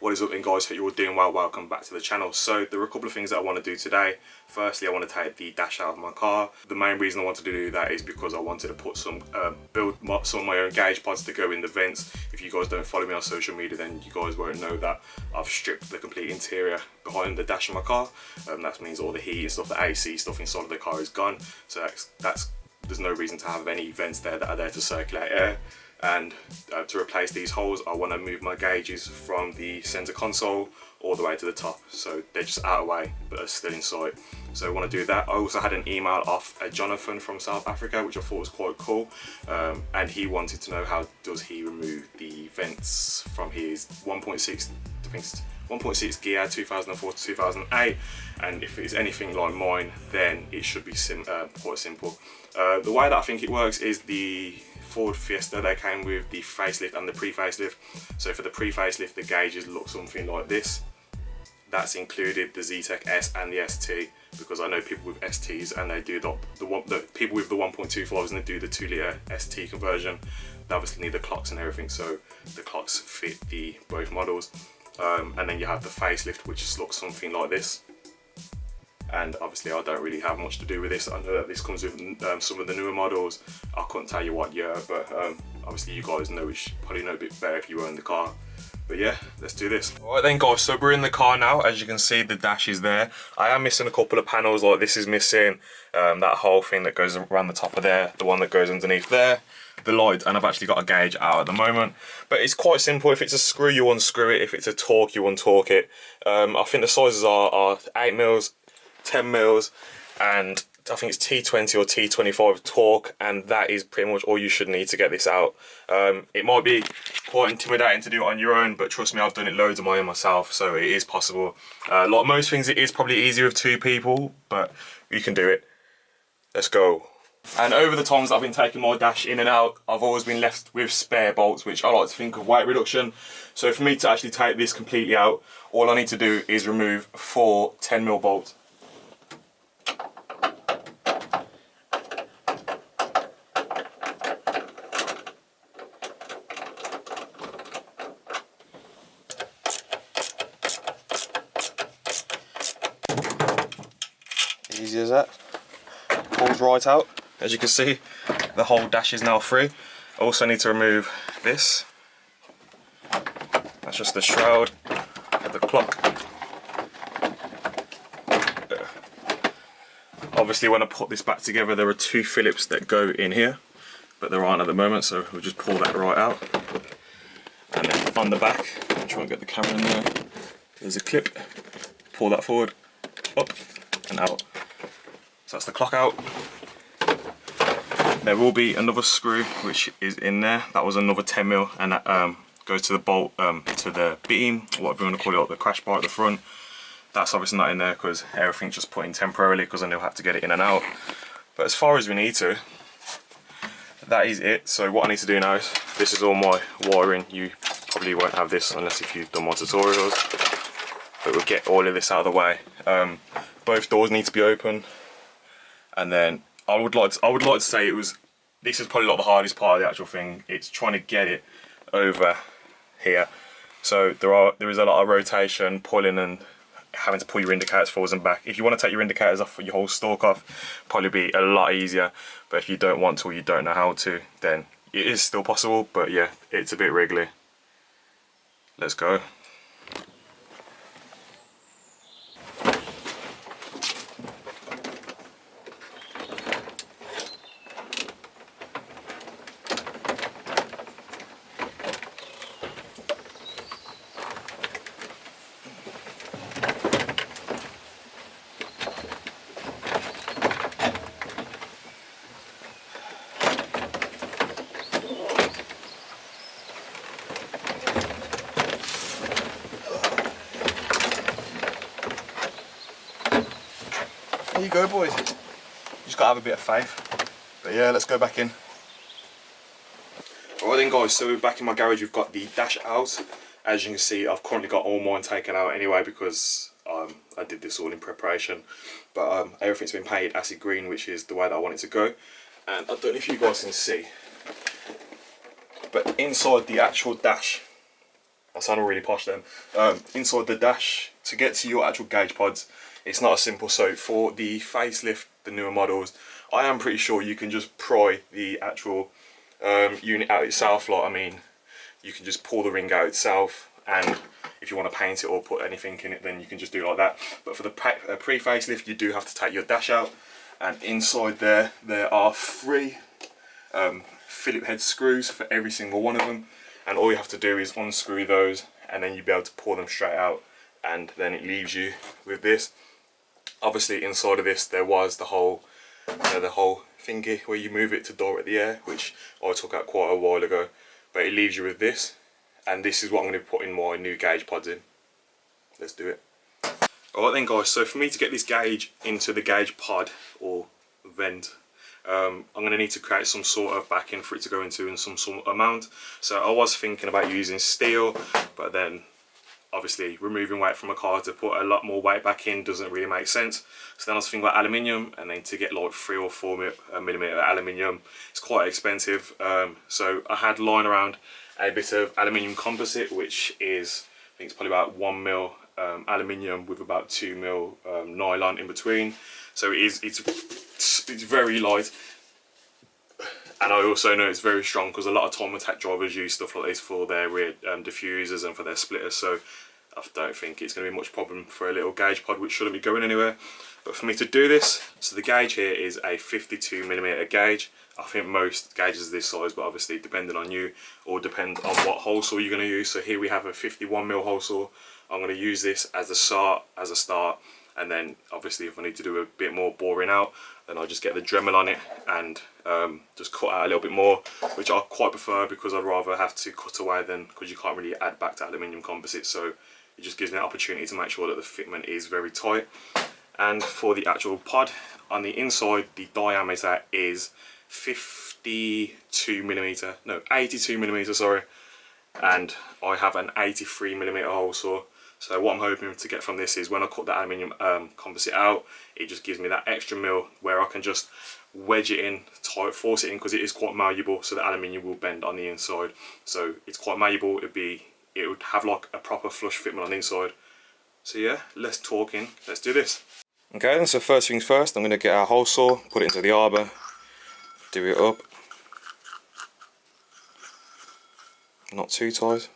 What is up then guys, hope you're all doing well. Welcome back to the channel. So there are a couple of things that I want to do today. Firstly, I want to take the dash out of my car. The main reason I wanted to do that is because I wanted to put some build some of my own gauge pods to go in the vents. If you guys don't follow me on social media, then you guys won't know that I've stripped the complete interior behind the dash of my car. That means all the heat and stuff, the AC stuff inside of the car is gone. So there's no reason to have any vents there that are there to circulate air. And to replace these holes, I want to move my gauges from the center console all the way to the top, so they're just out of the way but are still inside. So I want to do that. I also had an email off Jonathan from South Africa, which I thought was quite cool, and he wanted to know how does he remove the vents from his 1.6, I think it's 1.6 gear 2004 to 2008, and if it's anything like mine, then it should be quite simple. The way that I think it works is the Ford Fiesta, they came with the facelift and the pre-facelift. So for the pre-facelift, the gauges look something like this. That's included the ZTEC S and the ST, because I know people with STs and they do the people with the 1.25s and they do the 2 litre ST conversion. They obviously need the clocks and everything, so the clocks fit both models. And then you have the facelift, which looks something like this. And obviously I don't really have much to do with this. I know that this comes with some of the newer models. I couldn't tell you what year, but obviously you guys know, which probably know a bit better if you own the car. But yeah, let's do this. Alright then guys, so we're in the car now. As you can see, the dash is there. I am missing a couple of panels, like this is missing. That whole thing that goes around the top of there, the one that goes underneath there, the light, and I've actually got a gauge out at the moment. But it's quite simple. If it's a screw, you unscrew it. If it's a torque, you untorque it. I think the sizes are 8 mils, 10 mils, and I think it's T20 or T25 torque, and that is pretty much all you should need to get this out. It might be quite intimidating to do it on your own, but trust me, I've done it loads of my own myself, so it is possible. Like most things, it is probably easier with 2 people, but you can do it. Let's go. And over the times I've been taking my dash in and out, I've always been left with spare bolts, which I like to think of weight reduction. So for me to actually take this completely out, all I need to do is remove 4 10mm bolts. Easy as that. Pulls right out. As you can see, the whole dash is now free. I also need to remove this. That's just the shroud of the clock. Obviously when I put this back together, there are 2 Phillips that go in here, but there aren't at the moment, so we'll just pull that right out. And then on the back, I'll try and get the camera in there. There's a clip. Pull that forward, up and out. So that's the clock out. There will be another screw which is in there. That was another 10mm, and that goes to the bolt, to the beam, whatever you want to call it, the crash bar at the front. That's obviously not in there because everything's just put in temporarily, because I know I have to get it in and out. But as far as we need to, that is it. So what I need to do now is, this is all my wiring. You probably won't have this unless if you've done my tutorials, but we'll get all of this out of the way. Both doors need to be open. And then I would like to say this is probably not the hardest part of the actual thing. It's trying to get it over here. So there is a lot of rotation, pulling, and having to pull your indicators forwards and back. If you want to take your indicators off, your whole stalk off, probably be a lot easier. But if you don't want to, or you don't know how to, then it is still possible. But yeah, it's a bit wriggly. Let's go. There you go, boys. You just gotta have a bit of faith. But yeah, let's go back in. Alright then guys, so we're back in my garage. We've got the dash out. As you can see, I've currently got all mine taken out anyway, because I did this all in preparation. But everything's been painted acid green, which is the way that I want it to go. And I don't know if you guys can see, but inside the actual dash, I sound really posh then. Inside the dash, to get to your actual gauge pods, it's not as simple. So for the facelift, the newer models, I am pretty sure you can just pry the actual unit out itself. Like, I mean, you can just pull the ring out itself, and if you want to paint it or put anything in it, then you can just do it like that. But for the pre-facelift, you do have to take your dash out, and inside there are 3 Phillip head screws for every single one of them, and all you have to do is unscrew those, and then you'll be able to pull them straight out, and then it leaves you with this. Obviously inside of this there was the whole thingy where you move it to direct the air, which I took out quite a while ago, but it leaves you with this, and this is what I'm going to be putting my new gauge pods in. Let's do it. Alright then guys, so for me to get this gauge into the gauge pod or vent, I'm going to need to create some sort of backing for it to go into in some sort of amount. So I was thinking about using steel, but then obviously removing weight from a car to put a lot more weight back in doesn't really make sense. So then I was thinking about aluminium, and then to get like 3 or 4 millimeter aluminium, it's quite expensive. So I had lying around a bit of aluminium composite, which is, I think it's probably about 1 mil aluminium with about 2 mil nylon in between. So it's very light, and I also know it's very strong because a lot of time attack drivers use stuff like this for their rear diffusers and for their splitters, so I don't think it's going to be much problem for a little gauge pod which shouldn't be going anywhere. But for me to do this, so the gauge here is a 52mm gauge. I think most gauges are this size, but obviously depending on you, or depend on what hole saw you're going to use. So here we have a 51mm hole saw. I'm going to use this as a start, and then obviously if I need to do a bit more boring out, then I'll just get the Dremel on it and just cut out a little bit more, which I quite prefer because I'd rather have to cut away than, because you can't really add back to aluminium composite, so it just gives me an opportunity to make sure that the fitment is very tight. And for the actual pod, on the inside, the diameter is 82mm, sorry, and I have an 83mm hole saw. So what I'm hoping to get from this is when I cut the aluminium composite out, it just gives me that extra mil where I can just wedge it in, tight, force it in, because it is quite malleable, so the aluminium will bend on the inside. So it's quite malleable. It would have like a proper flush fitment on the inside. So yeah, let's do this. Okay, then, so first things first, I'm going to get our hole saw, put it into the arbor, do it up, not too tight,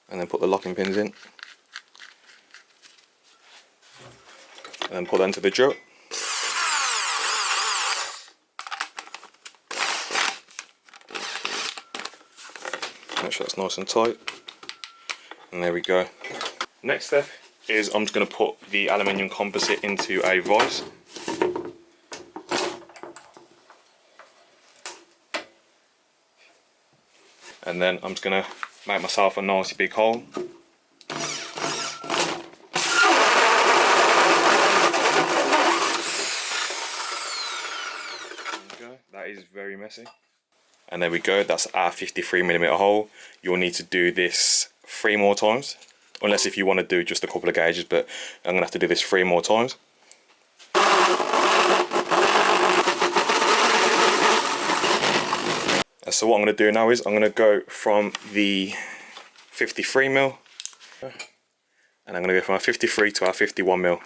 and then put the locking pins in, and then put that into the drill. Make sure that's nice and tight, and there we go. Next step is I'm just going to put the aluminium composite into a vise. And then I'm just going to make myself a nice big hole. There we go. That is very messy. And there we go, that's our 53mm hole. You'll need to do this 3 more times, unless if you want to do just a couple of gauges, but I'm going to have to do this 3 more times. So what I'm going to do now is I'm going to go from the 53mm, and I'm going to go from our 53 to our 51mm.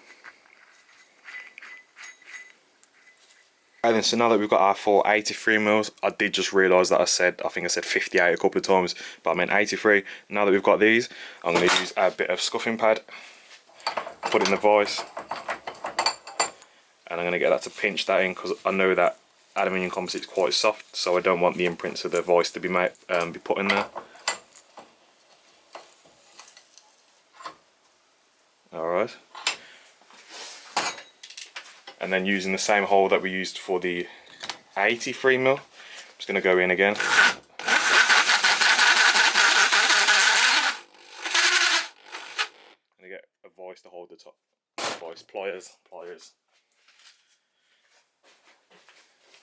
And then, so now that we've got our 4 83mm, I did just realise that I think I said 58 a couple of times, but I meant 83. Now that we've got these, I'm going to use a bit of scuffing pad, put it in the vise, and I'm going to get that to pinch that in, because I know that aluminium composite is quite soft, so I don't want the imprints of the vise to be put in there. Alright. And then using the same hole that we used for the 83mm, I'm just going to go in again. And get a vise to hold the top. Vise, pliers.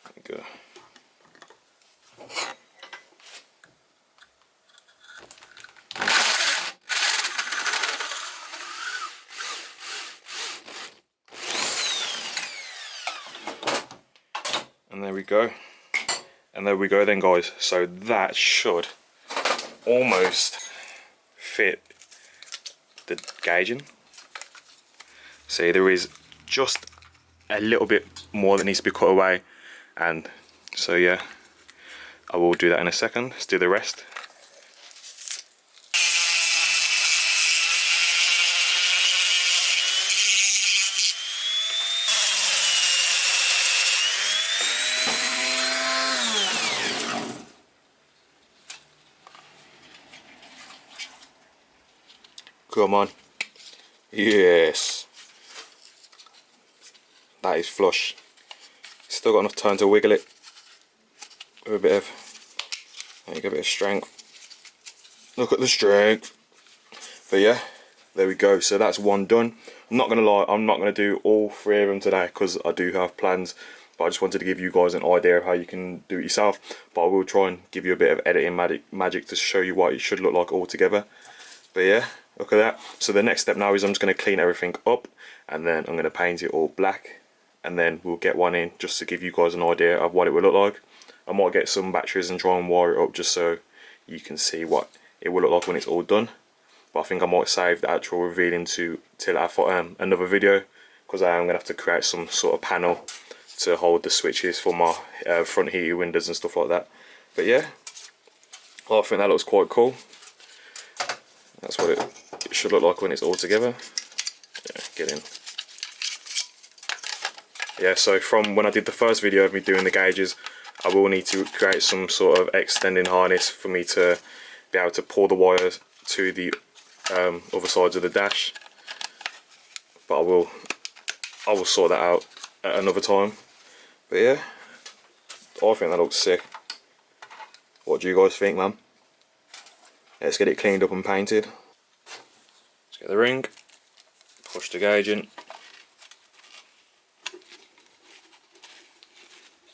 There we go. And there we go. And there we go then, guys. So that should almost fit the gauging. See, there is just a little bit more that needs to be cut away, and so yeah, I will do that in a second. Let's do the rest. Come on. Yes. That is flush. Still got enough time to wiggle it with a bit of, there you go, a bit of strength. Look at the strength. But yeah, there we go. So that's one done. I'm not gonna lie, I'm not gonna do all 3 of them today because I do have plans. But I just wanted to give you guys an idea of how you can do it yourself. But I will try and give you a bit of editing magic to show you what it should look like all together. But yeah, look at that. So the next step now is I'm just going to clean everything up, and then I'm going to paint it all black, and then we'll get one in just to give you guys an idea of what it will look like. I might get some batteries and try and wire it up just so you can see what it will look like when it's all done. But I think I might save the actual revealing till another video, because I am going to have to create some sort of panel to hold the switches for my front heated windows and stuff like that. But yeah, well, I think that looks quite cool. That's what it should look like when it's all together. Yeah, get in. Yeah, so from when I did the first video of me doing the gauges, I will need to create some sort of extending harness for me to be able to pull the wires to the other sides of the dash. But I will sort that out at another time. But yeah, I think that looks sick. What do you guys think, man? Let's get it cleaned up and painted. Let's get the ring, push the gauge in.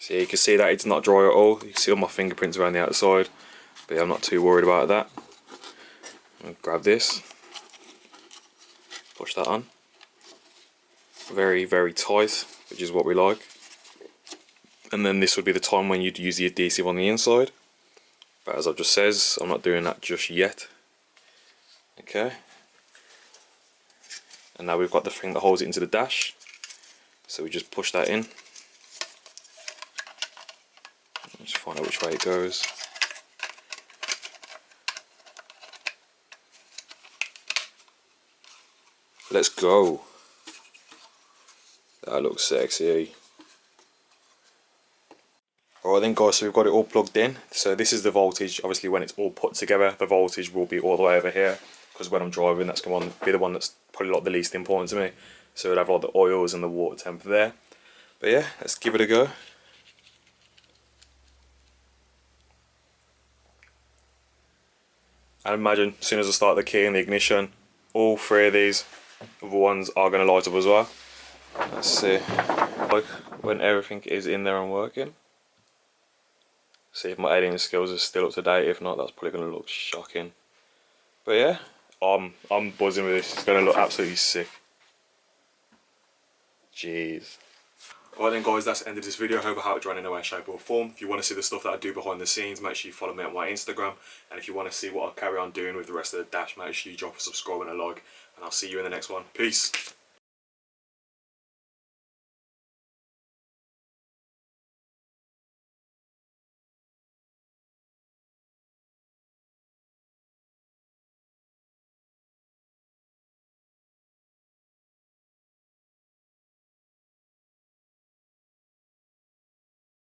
So you can see that it's not dry at all. You can see all my fingerprints around the outside, but yeah, I'm not too worried about that. I'll grab this, push that on. Very, very tight, which is what we like. And then this would be the time when you'd use the adhesive on the inside. But as I've just says, I'm not doing that just yet. Okay. And now we've got the thing that holds it into the dash. So we just push that in. Let's find out which way it goes. Let's go. That looks sexy. Alright then guys, so we've got it all plugged in. So this is the voltage. Obviously when it's all put together, the voltage will be all the way over here, because when I'm driving, that's going to be the one that's probably like the least important to me. So it'll have all the oils and the water temp there. But yeah, let's give it a go. And imagine, as soon as I start the key and the ignition, all 3 of these other ones are going to light up as well. Let's see, like when everything is in there and working. See if my editing skills are still up to date. If not, that's probably going to look shocking. But yeah, I'm buzzing with this. It's going to look absolutely sick. Jeez. Alright then guys, that's the end of this video. I hope I helped you in any way, shape or form. If you want to see the stuff that I do behind the scenes, make sure you follow me on my Instagram. And if you want to see what I carry on doing with the rest of the dash, make sure you drop a subscribe and a like. And I'll see you in the next one. Peace.